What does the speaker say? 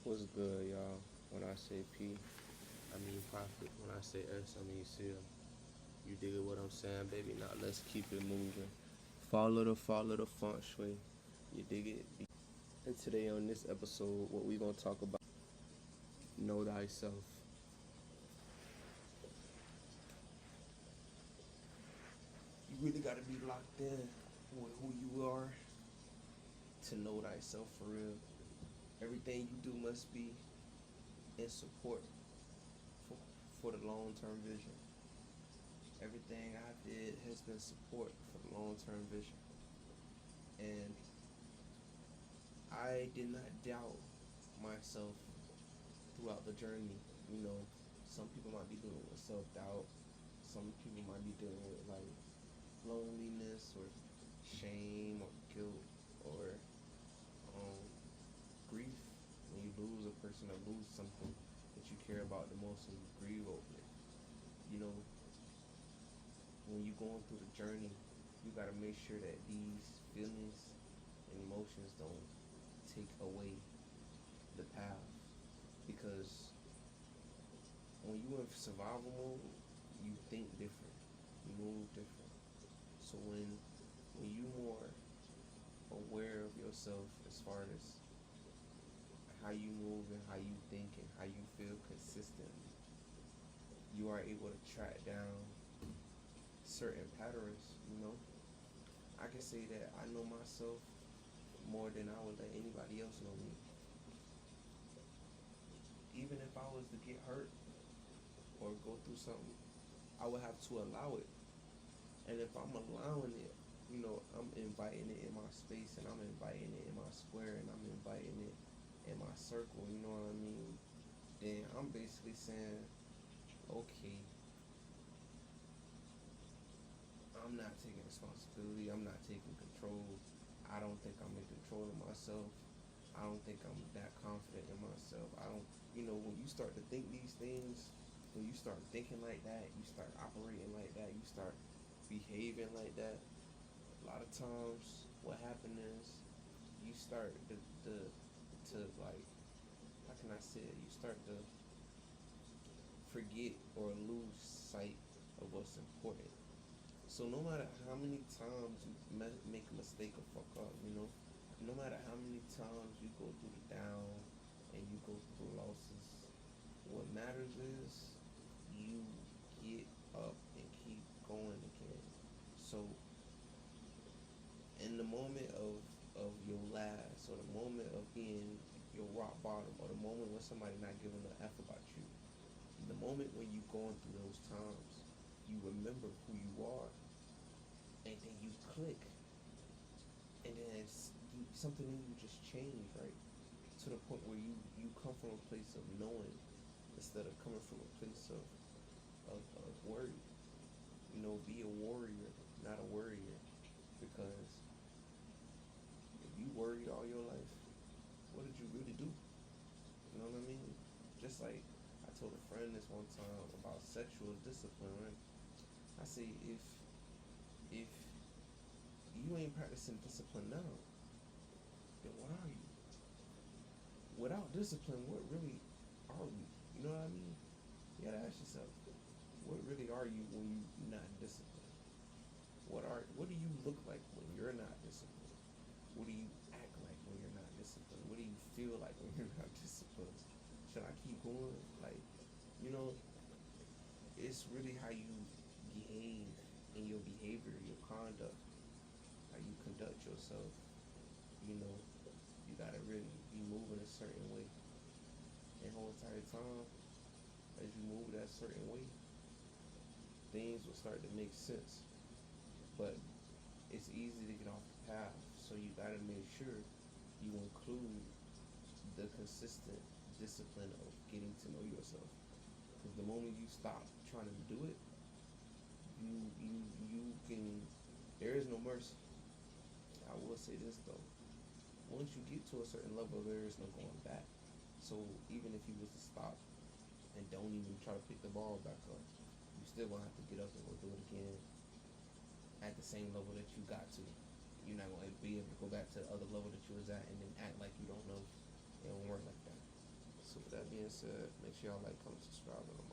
What's good, y'all? When I say P, I mean profit. When I say S, I mean seal. You dig what I'm saying, baby? Now let's keep it moving. Follow the feng shui. You dig it? And today on this episode, what we gonna talk about? Know thyself. You really gotta be locked in with who you are to know thyself for real. Everything you do must be in support for, for the long term vision. Everything I did has been support for the long term vision. And I did not doubt myself throughout the journey. You know, some people might be dealing with self doubt. Some people might be dealing with like loneliness or shame or guilt or um, grief when you lose a person or lose something that you care about the most and you grieve over it. You know, when you're going through the journey, you got to make sure that these feelings and emotions don't take away the path because when you in survival mode, you think different, you move different. So when you more aware of yourself as far as how you move and how you think and how you feel consistently, you are able to track down certain patterns. You know, I can say that I know myself more than I would let anybody else know me. Even if I was to get hurt or go through something, I would have to allow it. And if I'm allowing it, you know, I'm inviting it in my space and I'm inviting it in my square and I'm inviting it in my circle, you know what I mean? Then I'm basically saying, okay, I'm not taking responsibility, I'm not taking control. I don't think I'm in control of myself. I don't think I'm that confident in myself. I don't, you know, when you start to think these things, when you start thinking like that, you start operating like that, you start behaving like that, a lot of times what happens is you start to like, how can I say it? You start to forget or lose sight of what's important. So no matter how many times you make a mistake or fuck up, you know, no matter how many times you go through the down and you go through losses, what matters is you get up and keep going again. So in the moment of your last or the moment of being your rock bottom or the moment when somebody not giving a F about you, the moment when you going through those times, you remember who you are and then you click and then something in you just changed, right? To the point where you come from a place of knowing instead of coming from a place of worry. You know, be a warrior, not a worrier. Because if you worried all your life, what did you really do? You know what I mean? Just like I told a friend this one time about sexual discipline, right? I say if you ain't practicing discipline now, then what are you? Without discipline, what really are we? You know what I mean? You gotta ask yourself, what really are you when you're not disciplined? What do you look like when you're not disciplined? What do you act like when you're not disciplined? What do you feel like when you're not disciplined? Should I keep going? Like, you know, it's really how you behave in your behavior, your conduct, how you conduct yourself. You know, you gotta really be moving a certain way. And whole entire time, as you move that certain way, things will start to make sense. But it's easy to get off the path, so you gotta make sure you include the consistent discipline of getting to know yourself. Because the moment you stop trying to do it, you can. There is no mercy. I will say this though: once you get to a certain level, there is no going back. So even if you was to stop and don't even try to pick the ball back up, you still gonna have to get up and go do it again at the same level that you got to. You're not gonna be able to go back to the other level that you was at and then act like you don't know. It don't work like that. being said, make sure y'all like, comment, subscribe, and